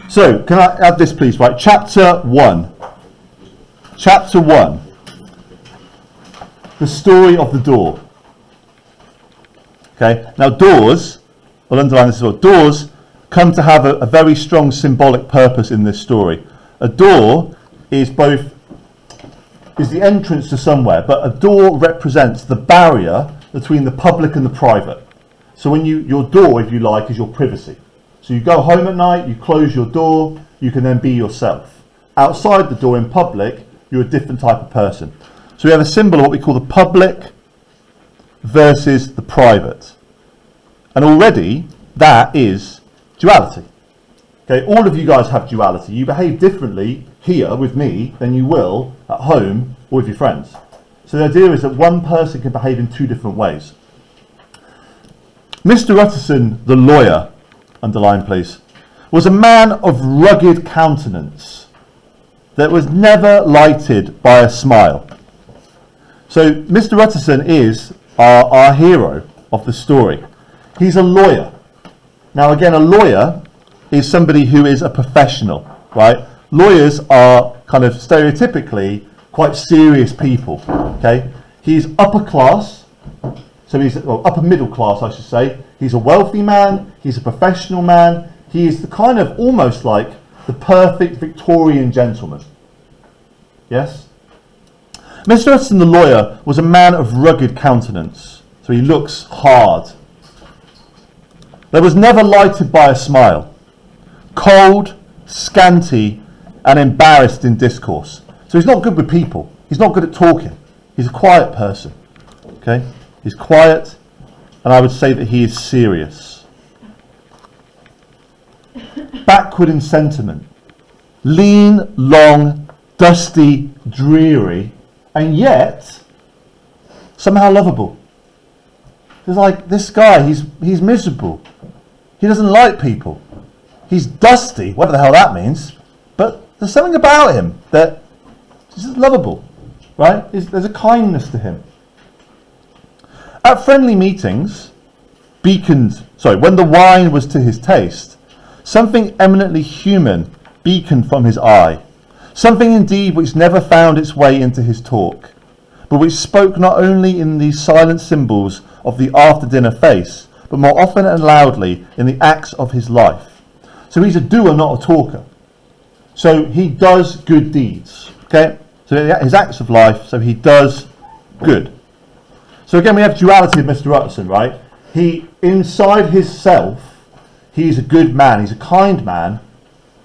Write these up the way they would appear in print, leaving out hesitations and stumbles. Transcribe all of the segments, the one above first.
So, can I add this, please? Right, chapter 1. Chapter 1. The story of the door. Okay, now doors, I'll underline this as well, doors come to have a very strong symbolic purpose in this story. A door is the entrance to somewhere, but a door represents the barrier between the public and the private. So when your door, if you like, is your privacy. So you go home at night, you close your door, you can then be yourself. Outside the door in public, you're a different type of person. So we have a symbol of what we call the public versus the private. And already that is duality. Okay, all of you guys have duality. You behave differently here with me than you will at home or with your friends. So the idea is that one person can behave in two different ways. Mr. Utterson, the lawyer, underline please, was a man of rugged countenance that was never lighted by a smile. So Mr. Utterson is our hero of the story. He's a lawyer. Now again, a lawyer is somebody who is a professional, right? Lawyers are kind of stereotypically quite serious people, okay? He's upper class, so he's upper middle class, I should say. He's a wealthy man, he's a professional man, he is the kind of almost like the perfect Victorian gentleman. Yes? Mr. Utterson, the lawyer, was a man of rugged countenance, so he looks hard. That was never lighted by a smile. Cold, scanty, and embarrassed in discourse. So he's not good with people. He's not good at talking. He's a quiet person. Okay? He's quiet, and I would say that he is serious. Backward in sentiment. Lean, long, dusty, dreary, and yet somehow lovable. It's like, this guy, he's miserable. He doesn't like people. He's dusty, whatever the hell that means, but there's something about him that is lovable, right? There's a kindness to him. At friendly meetings, when the wine was to his taste, something eminently human beaconed from his eye, something indeed which never found its way into his talk, but which spoke not only in these silent symbols of the after-dinner face, but more often and loudly in the acts of his life. So he's a doer, not a talker. So he does good deeds. Okay? So his acts of life, so he does good. So again, we have duality of Mr. Utterson, right? He, inside his self, he's a good man, he's a kind man,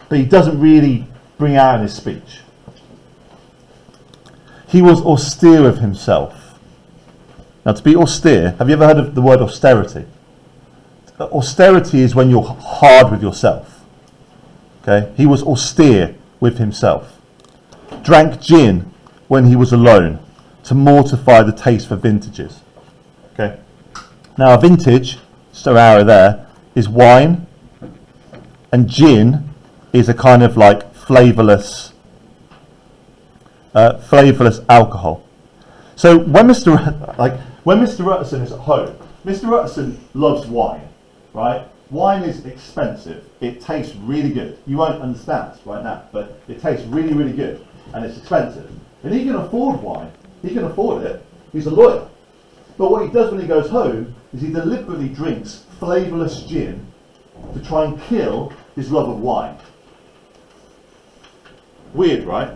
but he doesn't really bring out in his speech. He was austere of himself. Now, to be austere, have you ever heard of the word austerity? Austerity is when you're hard with yourself. Okay? He was austere with himself. Drank gin when he was alone to mortify the taste for vintages. Okay? Now, a vintage, just an arrow there, is wine, and gin is a kind of like flavourless alcohol. So when Mr. Utterson is at home, Mr. Utterson loves wine, right? Wine is expensive. It tastes really good. You won't understand right now, but it tastes really, really good, and it's expensive. And he can afford wine. He can afford it. He's a lawyer. But what he does when he goes home is he deliberately drinks flavourless gin to try and kill his love of wine. Weird, right?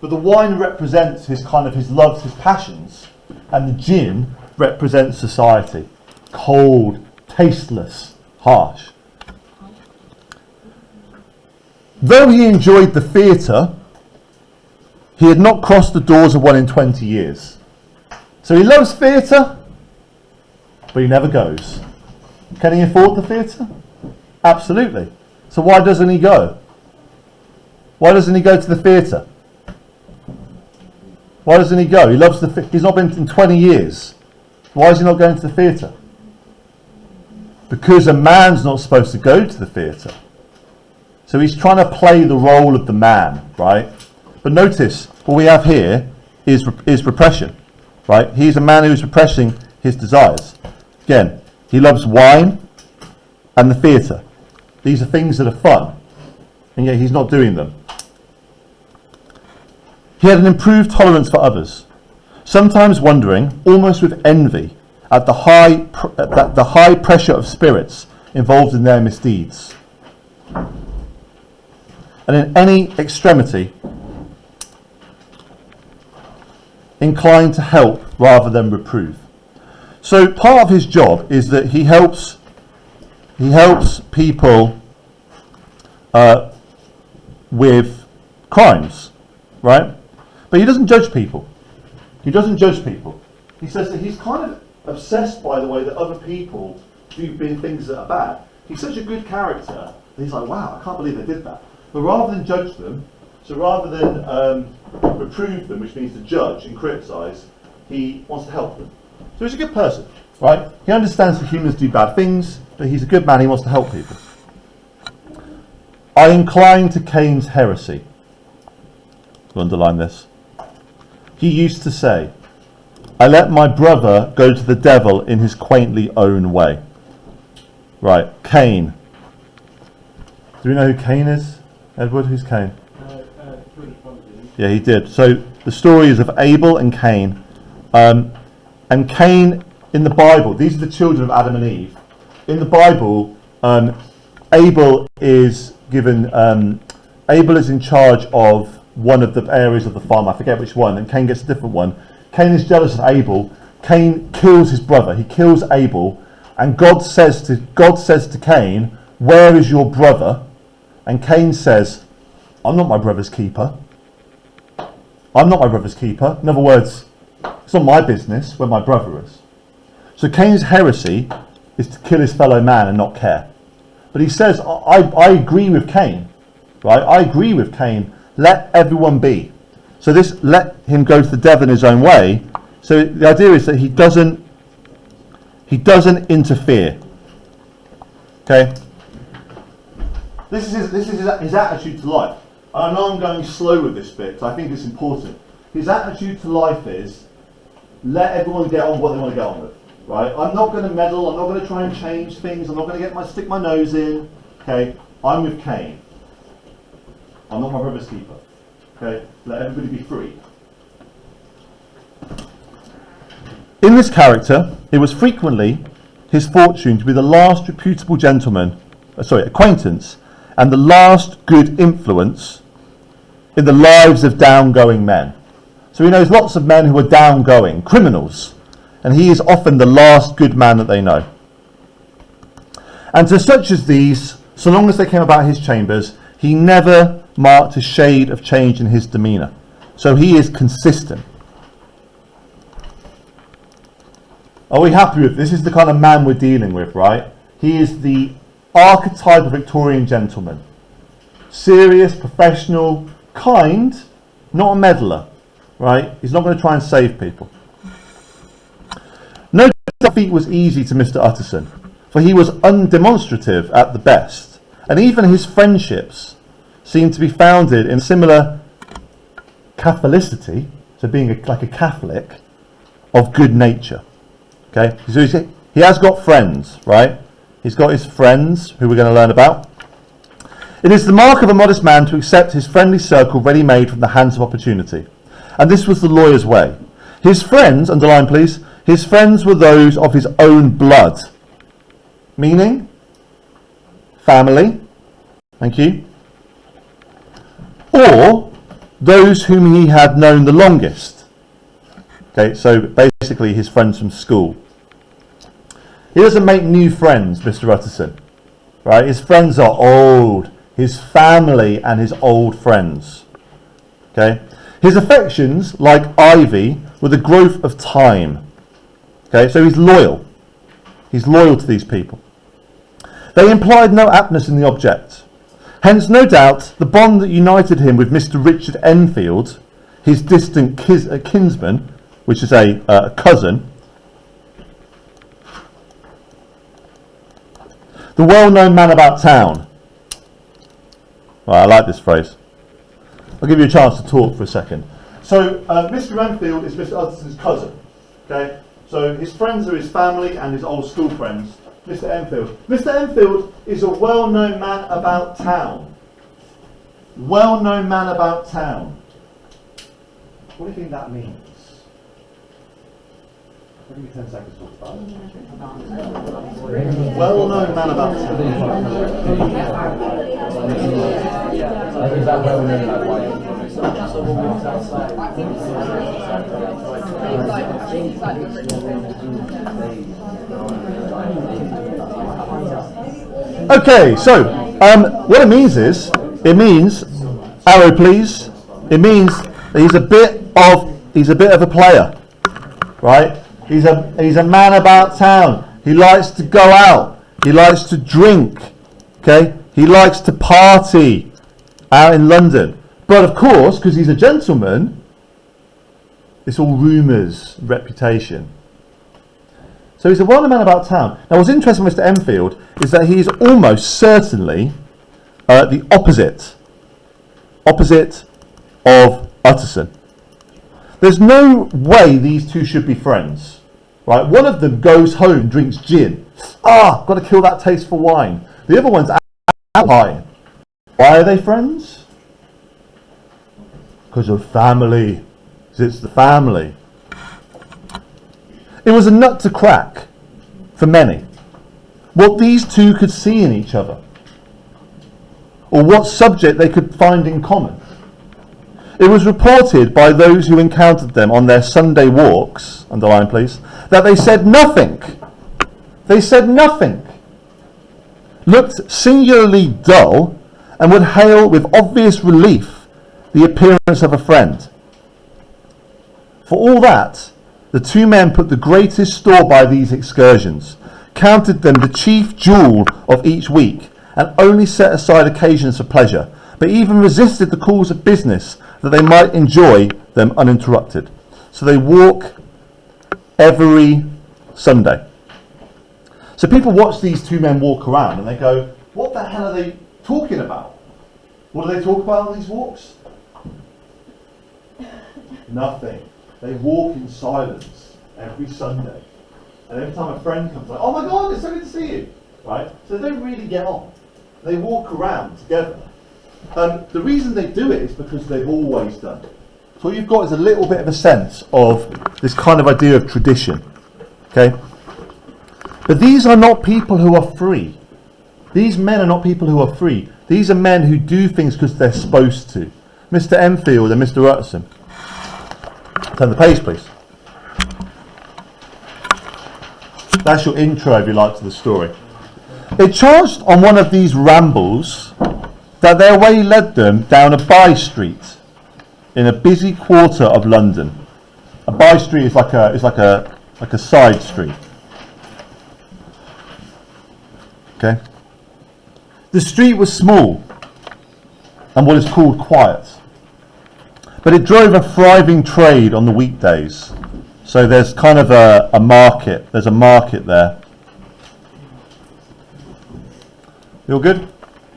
But the wine represents his loves, his passions, and the gin represents society. Cold, tasteless, harsh. Though he enjoyed the theatre, he had not crossed the doors of one in 20 years. So he loves theatre, but he never goes. Can he afford the theatre? Absolutely. So why doesn't he go? Why doesn't he go to the theatre? Why doesn't he go? He loves he's not been in 20 years. Why is he not going to the theatre? Because a man's not supposed to go to the theatre. So he's trying to play the role of the man, right? But notice, what we have here is repression, right? He's a man who's repressing his desires. Again, he loves wine and the theatre. These are things that are fun. and yet he's not doing them. He had an improved tolerance for others, sometimes wondering, almost with envy, at the high pressure of spirits involved in their misdeeds. And in any extremity, inclined to help rather than reprove. So part of his job is that he helps people with crimes, right? But he doesn't judge people. He doesn't judge people. He says that he's kind of obsessed by the way that other people do things that are bad. He's such a good character that he's like, wow, I can't believe they did that. But rather than judge them, so rather than reprove them, which means to judge and criticise, he wants to help them. So he's a good person, right? He understands that humans do bad things, but he's a good man, he wants to help people. I incline to Cain's heresy. I'll underline this. He used to say, I let my brother go to the devil in his quaintly own way. Right, Cain. Do we know who Cain is? Edward, who's Cain? Yeah, he did. So the story is of Abel and Cain. And Cain, in the Bible, these are the children of Adam and Eve. In the Bible, Abel is given, Abel is in charge of one of the areas of the farm, I forget which one, and Cain gets a different one. Cain is jealous of Abel. Cain kills his brother. He kills Abel, and God says to Cain, where is your brother? And Cain says, I'm not my brother's keeper. I'm not my brother's keeper. In other words, it's not my business where my brother is. So Cain's heresy is to kill his fellow man and not care. But he says, I agree with Cain, right? I agree with Cain. Let everyone be. So this, let him go to the devil in his own way. So the idea is that he doesn't interfere. Okay. This is his attitude to life. I know I'm going slow with this bit, so I think it's important. His attitude to life is, let everyone get on what they want to get on with. Right? I'm not going to meddle. I'm not going to try and change things. I'm not going to stick my nose in. Okay? I'm with Cain. I'm not my brother's keeper. Okay? Let everybody be free. In this character, it was frequently his fortune to be the last reputable acquaintance, and the last good influence in the lives of downgoing men. So he knows lots of men who are downgoing, criminals, and he is often the last good man that they know. And to such as these, so long as they came about his chambers, he never marked a shade of change in his demeanour. So he is consistent. Are we happy with this? This is the kind of man we're dealing with, right? He is the archetype of Victorian gentleman. Serious, professional, kind, not a meddler, right? He's not going to try and save people. No defeat was easy to Mr. Utterson, for he was undemonstrative at the best, and even his friendships seemed to be founded in similar Catholicity, so being like a Catholic, of good nature. Okay, so he has got friends, right? He's got his friends, who we're going to learn about. It is the mark of a modest man to accept his friendly circle ready-made from the hands of opportunity. And this was the lawyer's way. His friends, underline please, his friends were those of his own blood. Meaning? Family. Thank you. Or those whom he had known the longest. Okay, so basically his friends from school. He doesn't make new friends, Mr. Utterson. Right? His friends are old. His family and his old friends. Okay? His affections, like ivy, were the growth of time. Okay, so he's loyal. He's loyal to these people. They implied no aptness in the object. Hence, no doubt, the bond that united him with Mr. Richard Enfield, his distant kinsman, which is a cousin, the well-known man about town. Right, I like this phrase. I'll give you a chance to talk for a second. So, Mr. Enfield is Mr. Utterson's cousin. Okay, so his friends are his family and his old school friends. Mr. Enfield. Mr. Enfield is a well-known man about town. well-known man about town. What do you think that means? I'll give you 10 seconds to talk about it. Well-known man about town. Okay, so what it means is, arrow please, it means that he's a bit of a player, right? He's a man about town. He likes to go out. He likes to drink. Okay? He likes to party out in London. But of course, because he's a gentleman, it's all rumours, reputation. So he's a well-known man about town. Now what's interesting with Mr. Enfield is that he is almost certainly the opposite of Utterson. There's no way these two should be friends, right? One of them goes home, drinks gin. Got to kill that taste for wine. The other one's out high. Why are they friends? Because of family. It's the family. It was a nut to crack for many. What these two could see in each other, or what subject they could find in common. It was reported by those who encountered them on their Sunday walks, underline please, that they said nothing. They said nothing. Looked singularly dull and would hail with obvious relief the appearance of a friend. For all that, the two men put the greatest store by these excursions, counted them the chief jewel of each week, and only set aside occasions for pleasure, but even resisted the calls of business that they might enjoy them uninterrupted. So they walk every Sunday. So people watch these two men walk around and they go, what the hell are they talking about? What do they talk about on these walks? Nothing. They walk in silence every Sunday. And every time a friend comes, like, oh my God, it's so good to see you. Right? So they don't really get on. They walk around together. The reason they do it is because they've always done it. So what you've got is a little bit of a sense of this kind of idea of tradition. Okay? But these are not people who are free. These men are not people who are free. These are men who do things because they're supposed to. Mr. Enfield and Mr. Utterson. Turn the page, please. That's your intro, if you like, to the story. It chanced on one of these rambles that their way led them down a by street in a busy quarter of London. A by street is like a side street. Okay. The street was small and what is called quiet, but it drove a thriving trade on the weekdays. So there's kind of a market. There's a market there. You all good?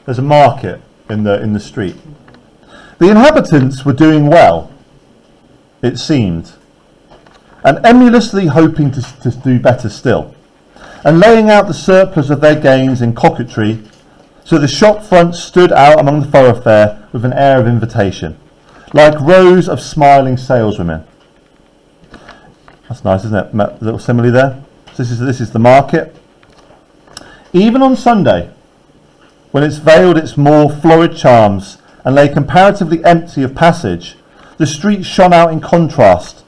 There's a market in the street. The inhabitants were doing well, it seemed, and emulously hoping to do better still, and laying out the surplus of their gains in coquetry, so the shop fronts stood out among the thoroughfare with an air of invitation, like rows of smiling saleswomen. That's nice, isn't it? A little simile there. So this is the market. Even on Sunday, when it's veiled its more florid charms and lay comparatively empty of passage, the street shone out in contrast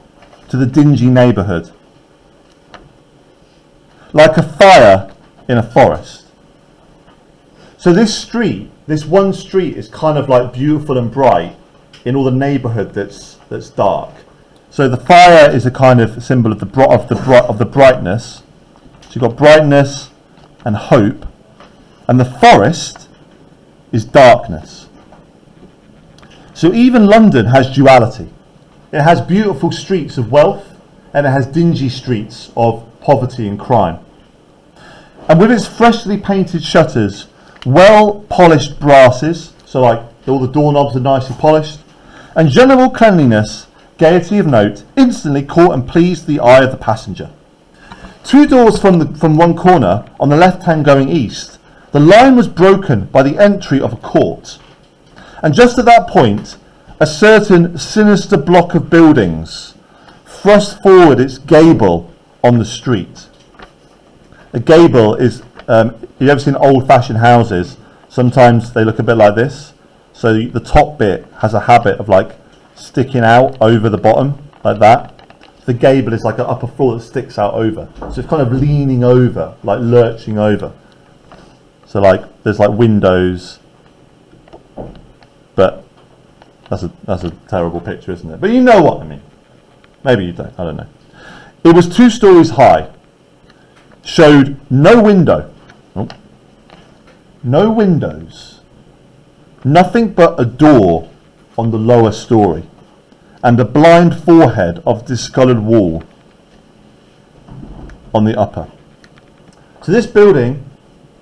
to the dingy neighbourhood, like a fire in a forest. So this one street is kind of like beautiful and bright in all the neighbourhood that's dark. So the fire is a kind of symbol of the brightness. So you've got brightness and hope, and the forest is darkness. So even London has duality. It has beautiful streets of wealth, and it has dingy streets of poverty and crime. And with its freshly painted shutters, well polished brasses, so like all the doorknobs are nicely polished, and general cleanliness, gaiety of note instantly caught and pleased the eye of the passenger. Two doors from one corner, on the left hand going east, the line was broken by the entry of a court, And just at that point, a certain sinister block of buildings thrust forward its gable on the street. A gable is, you've ever seen old-fashioned houses? Sometimes they look a bit like this. So the top bit has a habit of like sticking out over the bottom, like that. The gable is like an upper floor that sticks out over. So it's kind of leaning over, like lurching over. So like there's like windows, but that's a terrible picture, isn't it? But you know what I mean. Maybe you don't, I don't know. It was 2 stories high, showed no window, no windows, nothing but a door on the lower story, and a blind forehead of discoloured wall on the upper. So this building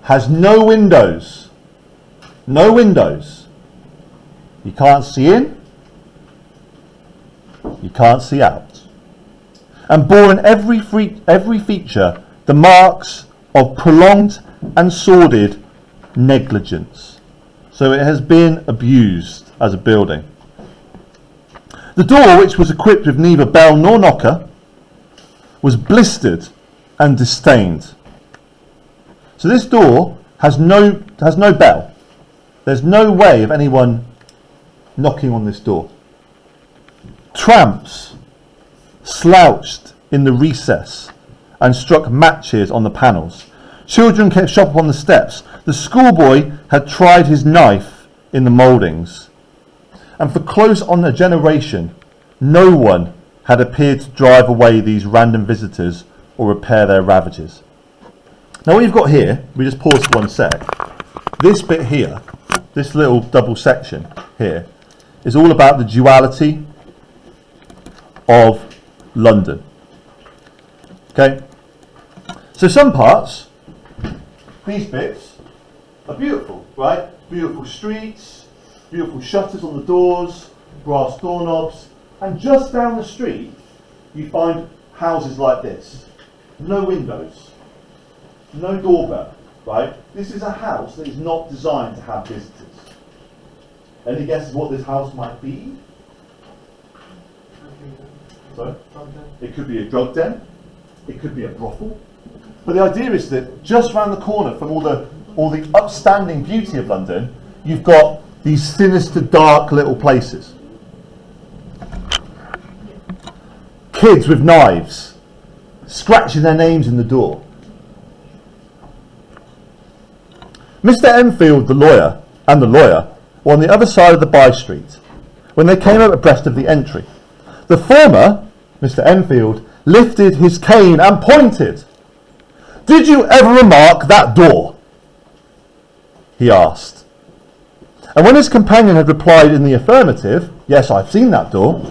has no windows. No windows. You can't see in, you can't see out. And bore in every feature the marks of prolonged and sordid negligence. So it has been abused as a building. The door, which was equipped with neither bell nor knocker, was blistered and disdained. So this door has no bell. There's no way of anyone knocking on this door. Tramps slouched in the recess and struck matches on the panels. Children kept shop on the steps. The schoolboy had tried his knife in the mouldings. And for close on a generation, no one had appeared to drive away these random visitors or repair their ravages. Now what you've got here, we just pause for 1 sec. This bit here, this little double section here, is all about the duality of London. Okay? So some parts, these bits, are beautiful, right? Beautiful streets, beautiful shutters on the doors, brass doorknobs, and just down the street you find houses like this. No windows, no doorbell, right? This is a house that is not designed to have visitors. Any guesses what this house might be? Sorry? It could be a drug den, it could be a brothel. But the idea is that just round the corner from all the upstanding beauty of London, you've got these sinister, dark little places. Kids with knives, scratching their names in the door. Mr. Enfield, the lawyer, and the lawyer were on the other side of the by-street when they came up abreast of the entry. The former, Mr. Enfield, lifted his cane and pointed. "Did you ever remark that door?" he asked. And when his companion had replied in the affirmative, "Yes, I've seen that door,"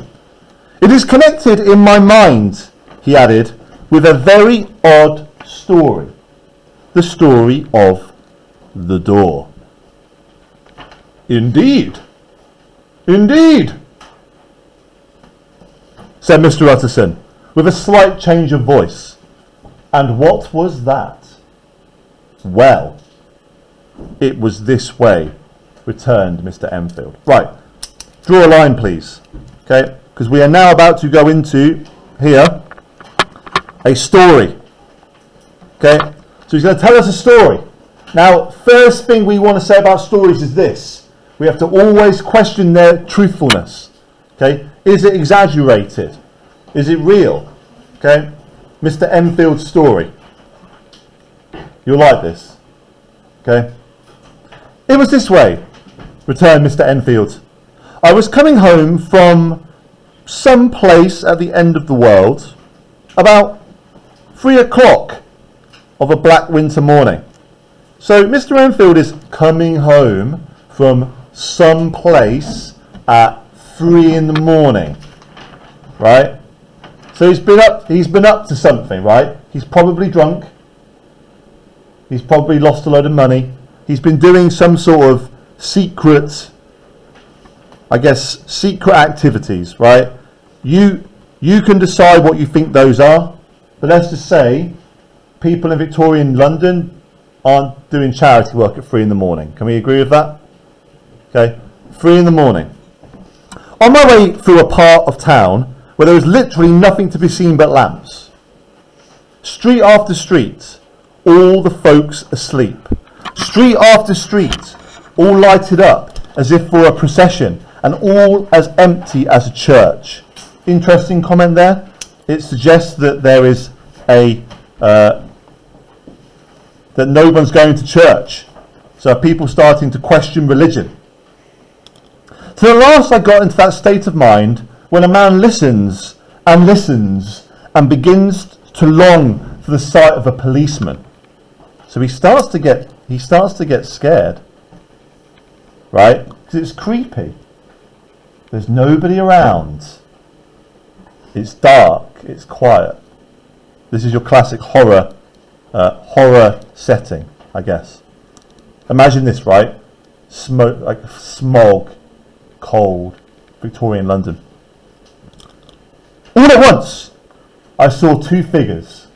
"It is connected in my mind," he added, "with a very odd story. The story of the door." "Indeed, indeed," said Mr. Utterson, with a slight change of voice. "And what was that?" "Well, it was this way," returned Mr. Enfield. Right, draw a line, please. Okay, because we are now about to go into here a story. Okay, so he's going to tell us a story. Now, first thing we want to say about stories is this: we have to always question their truthfulness. Okay, is it exaggerated? Is it real? Okay, Mr. Enfield's story. You'll like this. Okay, it was this way, returned Mr. Enfield. I was coming home from some place at the end of the world about 3 o'clock of a black winter morning. So Mr. Enfield is coming home from some place at 3 in the morning, right? So he's been up to something, right? He's probably drunk. He's probably lost a load of money. He's been doing some sort of secret activities, right? You can decide what you think those are, but let's just say people in Victorian London aren't doing charity work at 3 in the morning. Can we agree with that? Okay. 3 in the morning. On my way through a part of town where there was literally nothing to be seen but lamps. Street after street, all the folks asleep. Street after street, all lighted up as if for a procession, and all as empty as a church. Interesting comment there. It suggests that there is that no one's going to church. So people starting to question religion. So at last I got into that state of mind when a man listens and listens and begins to long for the sight of a policeman. So he starts to get scared, right? Because it's creepy. There's nobody around. It's dark. It's quiet. This is your classic horror setting, I guess. Imagine this, right? Smoke, like smog, cold, Victorian London. All at once, I saw two figures.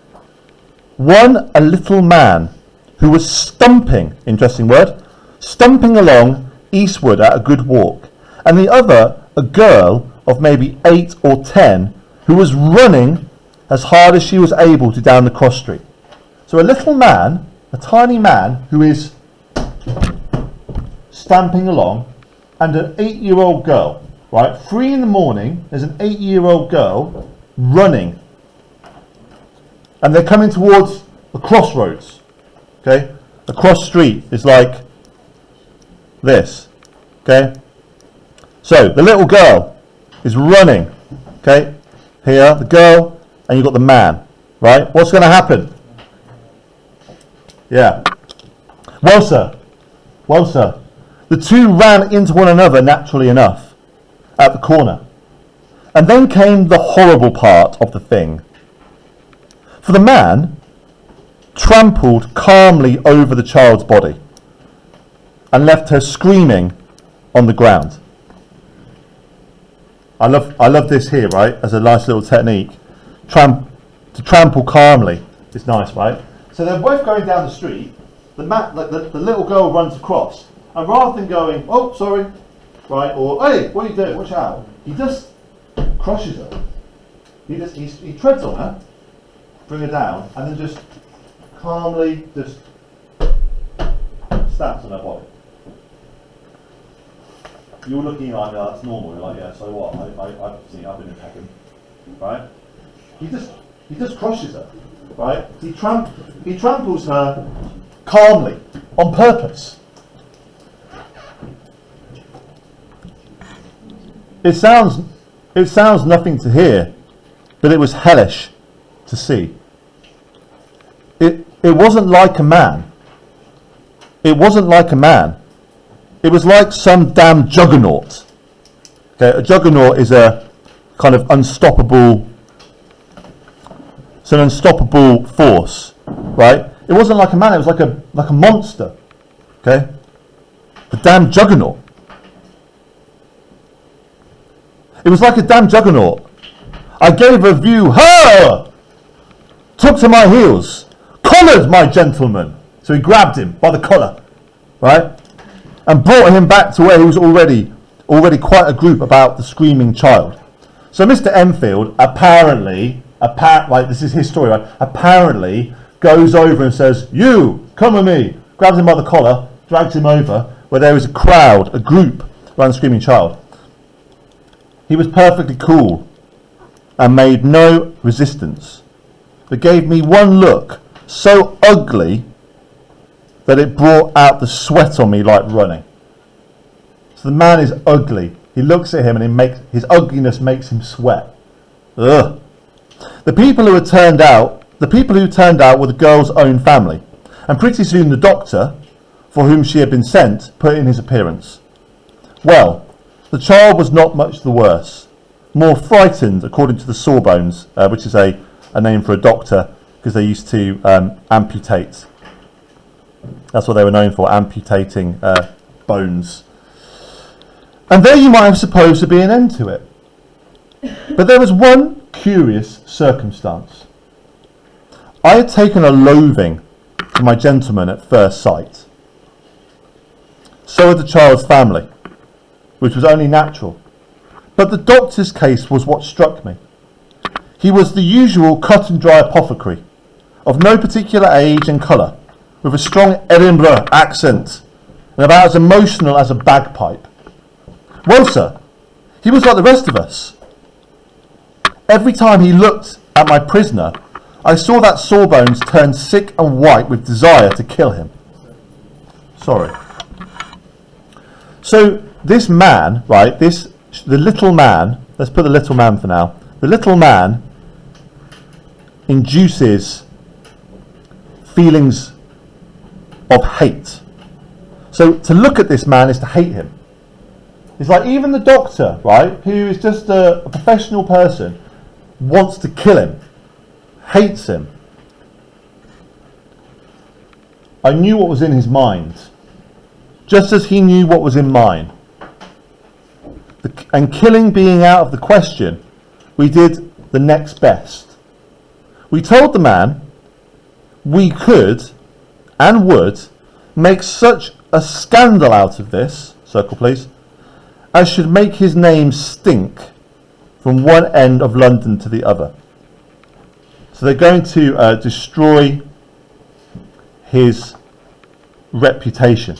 One, a little man who was stumping, interesting word, stumping along eastward at a good walk, and the other, a girl of maybe 8 or 10, who was running as hard as she was able to down the cross street. So a little man, a tiny man, who is stamping along, and an 8-year-old girl, right? 3 in the morning, there's an 8-year-old girl running. And they're coming towards the crossroads, okay? The cross street is like this, okay? So the little girl is running, okay? Here, the girl, and you've got the man, right? What's going to happen? Yeah. Well, sir. The two ran into one another naturally enough at the corner. And then came the horrible part of the thing. For the man trampled calmly over the child's body and left her screaming on the ground. I love this here, right? As a nice little technique. To trample calmly is nice, right? So they're both going down the street. The little girl runs across, and rather than going, oh, sorry, right, or hey, what are you doing? Watch out. He just crushes her. He treads on her, bring her down, and then just calmly just stamps on her body. You're looking like, oh, that's normal. You're like, yeah, so what? I've been in Peckham, right? He just crushes her, right? He tramples her calmly, on purpose. It sounds nothing to hear, but it was hellish to see. It wasn't like a man. It wasn't like a man. It was like some damn juggernaut. Okay, a juggernaut is a kind of unstoppable. It's an unstoppable force, right? It wasn't like a man. It was like a monster. Okay, the damn juggernaut. It was like a damn juggernaut. I gave a view. Her took to my heels, collared my gentleman. So he grabbed him by the collar, right? And brought him back to where he was already quite a group about the screaming child. So Mr. Enfield apparently, like this is his story, right? Apparently goes over and says, "You, come with me." Grabs him by the collar, drags him over where there is a crowd, a group around the screaming child. He was perfectly cool and made no resistance, but gave me one look so ugly that it brought out the sweat on me like running. So the man is ugly. He looks at him and his ugliness makes him sweat. Ugh. The people who turned out were the girl's own family, and pretty soon the doctor, for whom she had been sent, put in his appearance. Well, the child was not much the worse, more frightened, according to the Sawbones, which is a name for a doctor, because they used to amputate. That's what they were known for, amputating bones. And there you might have supposed to be an end to it. But there was one curious circumstance. I had taken a loathing to my gentleman at first sight. So had the child's family. which was only natural. But the doctor's case was what struck me. He was the usual cut and dry apothecary, of no particular age and colour, with a strong Edinburgh accent, and about as emotional as a bagpipe. Well, sir, he was like the rest of us. Every time he looked at my prisoner, I saw that Sawbones turn sick and white with desire to kill him. Sorry. So this man, right, the little man, let's put the little man for now. The little man induces feelings of hate. So to look at this man is to hate him. It's like even the doctor, right, who is just a professional person, wants to kill him, hates him. I knew what was in his mind, just as he knew what was in mine. And killing being out of the question, we did the next best. We told the man we could and would make such a scandal out of this, circle please, as should make his name stink from one end of London to the other. So they're going to destroy his reputation.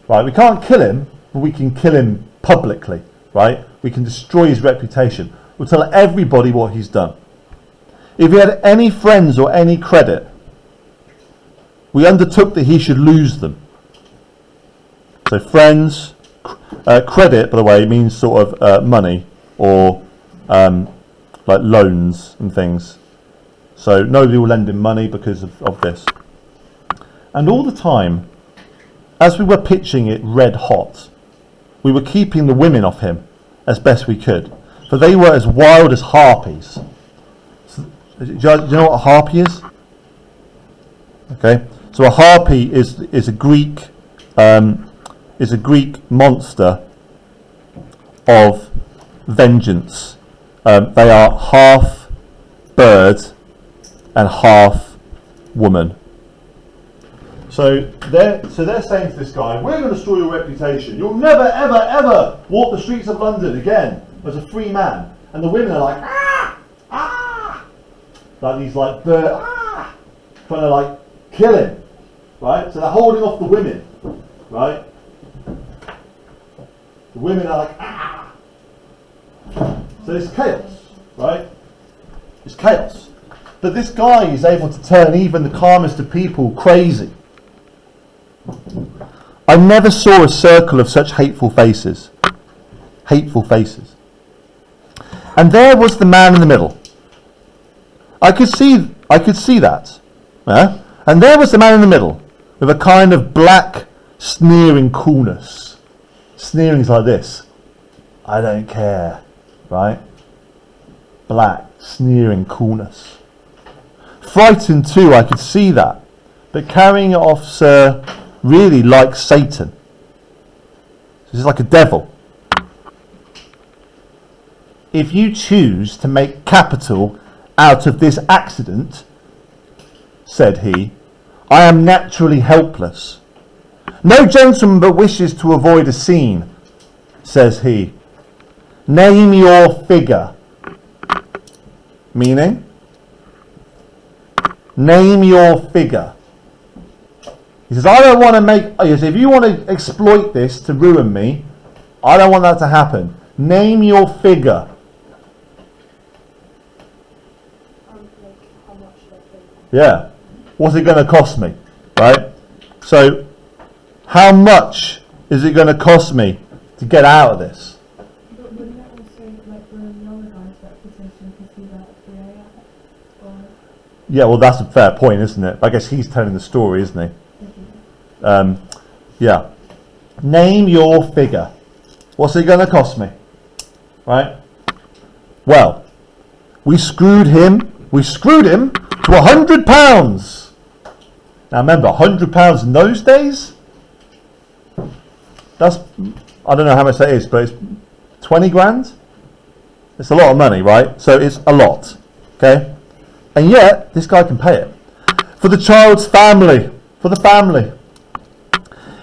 Right, we can't kill him, but we can kill him publicly, right? We can destroy his reputation. We'll tell everybody what he's done. If he had any friends or any credit, we undertook that he should lose them. So friends, credit, by the way, means sort of money or like loans and things. So nobody will lend him money because of this. And all the time, as we were pitching it red hot, we were keeping the women off him as best we could, for they were as wild as harpies. So, do you know what a harpy is? Okay, so a harpy is a Greek monster of vengeance. They are half bird and half woman. So they're saying to this guy, we're going to destroy your reputation. You'll never, ever, ever walk the streets of London again as a free man. And the women are like, ah, ah, like these like bird, ah, trying to like kill him, right? So they're holding off the women, right? The women are like, ah. So it's chaos, right? It's chaos. But this guy is able to turn even the calmest of people crazy. I never saw a circle of such hateful faces. Hateful faces. And there was the man in the middle. I could see that. Yeah? And there was the man in the middle, with a kind of black, sneering coolness. Sneering's like this. I don't care. Right? Black, sneering coolness. Frightened too, I could see that. But carrying it off, sir, really like Satan. This is like a devil. If you choose to make capital out of this accident, said he, I am naturally helpless. No gentleman but wishes to avoid a scene, says he. Name your figure. Meaning? Name your figure. He says, I don't want to make... He says, if you want to exploit this to ruin me, I don't want that to happen. Name your figure. Yeah. What's it going to cost me? Right? So, how much is it going to cost me to get out of this? But wouldn't that also like ruin the other guy's reputation because he's out at 3 a.m.? Or... Yeah, well, that's a fair point, isn't it? I guess he's telling the story, isn't he? Yeah. Name your figure. What's it going to cost me? Right? Well, we screwed him to £100. Now remember, £100 in those days? That's, I don't know how much that is, but it's 20 grand? It's a lot of money, right? So it's a lot. Okay? And yet, this guy can pay it. For the child's family. For the family.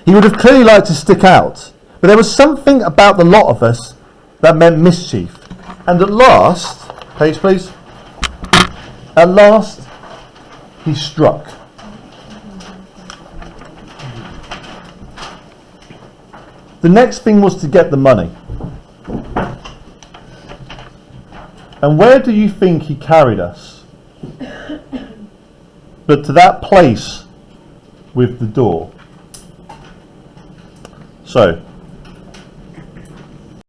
He would have clearly liked to stick out, But there was something about the lot of us that meant mischief. And at last, page please, at last he struck. The next thing was to get the money. And where do you think he carried us? But to that place with the door. So,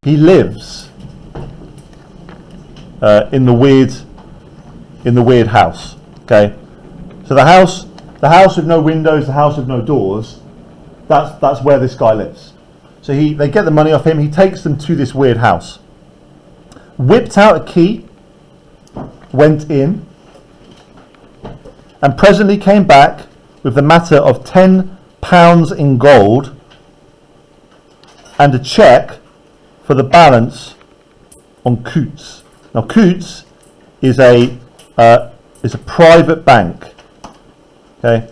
he lives in the weird house. Okay, so the house with no windows, the house with no doors. That's where this guy lives. So they get the money off him. He takes them to this weird house. Whipped out a key, went in, and presently came back with the matter of £10 in gold and a cheque for the balance on Coutts. Now Coutts is a private bank. Okay,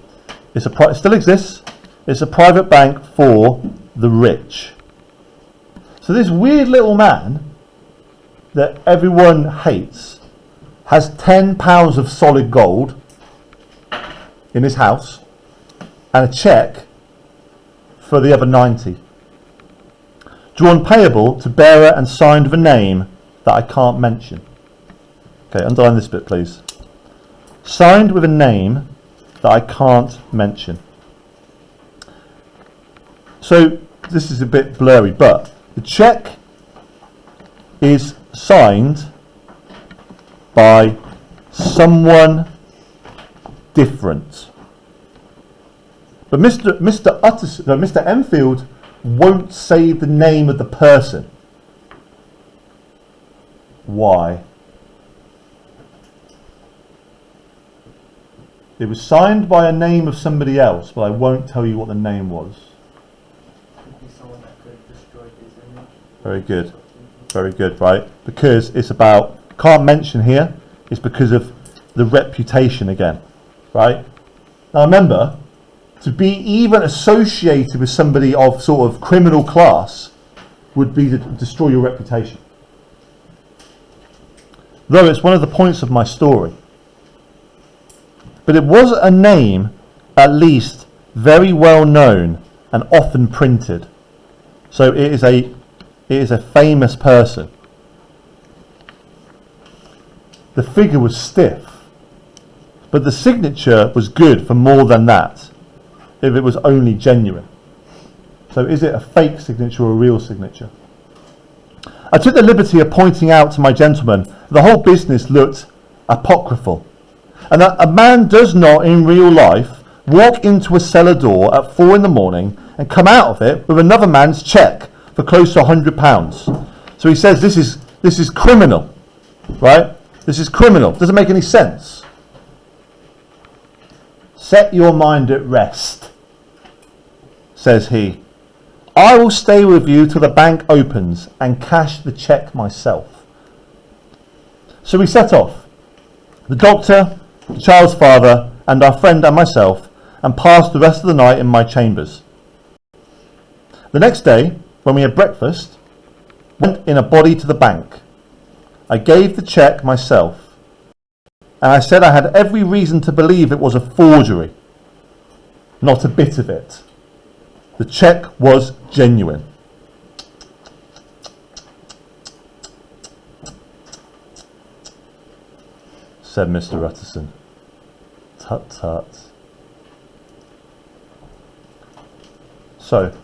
it still exists. It's a private bank for the rich. So this weird little man that everyone hates has £10 of solid gold in his house and a cheque for the other 90. Drawn payable to bearer and signed with a name that I can't mention. Okay, underline this bit please. Signed with a name that I can't mention. So this is a bit blurry, but the cheque is signed by someone different. But Mr. Enfield won't say the name of the person. Why? It was signed by a name of somebody else, but I won't tell you what the name was. Someone that could destroy his image. Very good. Very good, right? Because it's about, can't mention here, it's because of the reputation again, right? Now remember, to be even associated with somebody of sort of criminal class would be to destroy your reputation. Though it's one of the points of my story. But it was a name, at least, very well known and often printed. So it is a famous person. The figure was stiff, but the signature was good for more than that, if it was only genuine. So is it a fake signature or a real signature? I took the liberty of pointing out to my gentleman the whole business looked apocryphal, and that a man does not in real life walk into a cellar door at 4 a.m. and come out of it with another man's cheque for close to £100. So he says this is criminal, right? This is criminal. Doesn't make any sense. Set your mind at rest, says he. I will stay with you till the bank opens and cash the cheque myself. So we set off. The doctor, the child's father, and our friend and myself, and passed the rest of the night in my chambers. The next day, when we had breakfast, went in a body to the bank. I gave the cheque myself, and I said I had every reason to believe it was a forgery. Not a bit of it. The cheque was genuine. Said Mr. Utterson. Tut tut. So,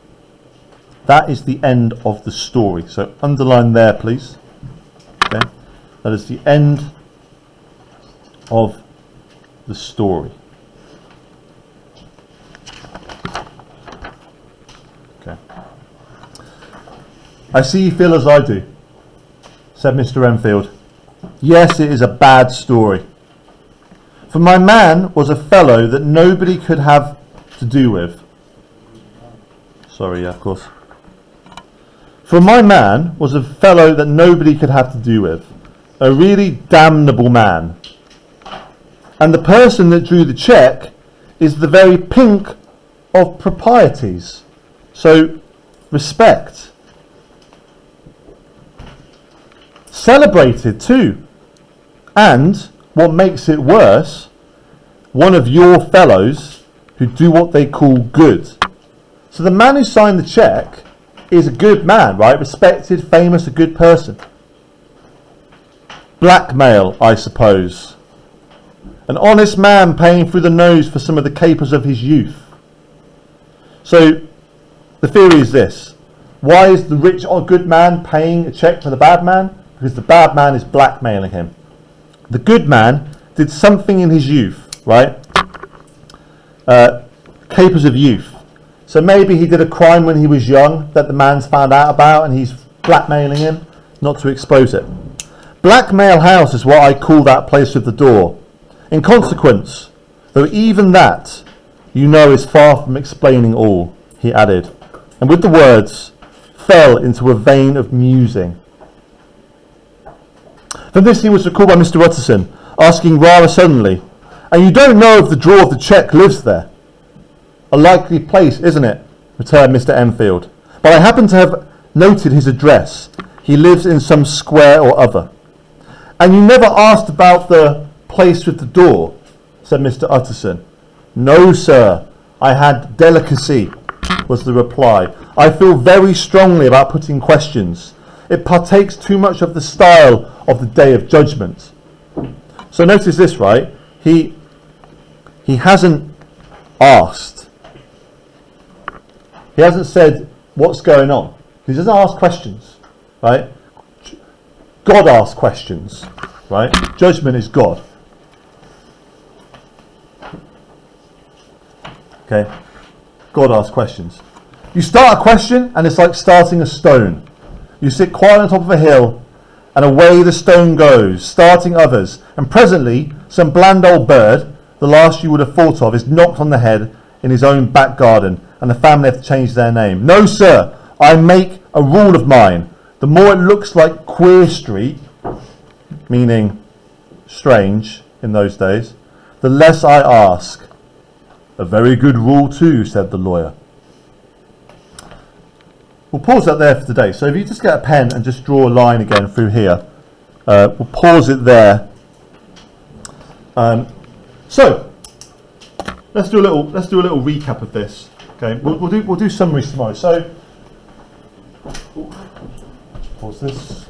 that is the end of the story. So underline there, please. Okay, that is the end of the story. Okay. I see you feel as I do, said Mr. Enfield. Yes, it is a bad story. For my man was a fellow that nobody could have to do with. Sorry, yeah, of course. For my man was a fellow that nobody could have to do with. A really damnable man. And the person that drew the cheque is the very pink of proprieties. So, respect. celebrated too. And what makes it worse, one of your fellows who do what they call good. So the man who signed the cheque is a good man, right? Respected, famous, a good person. Blackmail, I suppose. An honest man paying through the nose for some of the capers of his youth. So the theory is this. Why is the rich or good man paying a cheque for the bad man? Because the bad man is blackmailing him. The good man did something in his youth, right? Capers of youth. So maybe he did a crime when he was young that the man's found out about and he's blackmailing him not to expose it. Blackmail House is what I call that place with the door. In consequence, though even that, you know, is far from explaining all, he added, and with the words, fell into a vein of musing. Then this he was recalled by Mr. Utterson, asking rather suddenly, and you don't know if the drawer of the cheque lives there? A likely place, isn't it? Returned Mr. Enfield. But I happen to have noted his address. He lives in some square or other. And you never asked about the place with the door, said Mr. Utterson. No, sir. I had delicacy, was the reply. I feel very strongly about putting questions. It partakes too much of the style of the Day of Judgment. So notice this, right? He hasn't asked. He hasn't said what's going on. He doesn't ask questions, right? God asks questions, right? Judgment is God. Okay? God asks questions. You start a question and it's like starting a stone. You sit quiet on top of a hill and away the stone goes, starting others, and presently some bland old bird, the last you would have thought of, is knocked on the head in his own back garden, and the family have to change their name. No, sir, I make a rule of mine. The more it looks like Queer Street, meaning strange in those days, the less I ask. A very good rule too, said the lawyer. We'll pause that there for today. So if you just get a pen and just draw a line again through here, we'll pause it there. So let's do a little recap of this. Okay, we'll do summaries tomorrow. So pause this.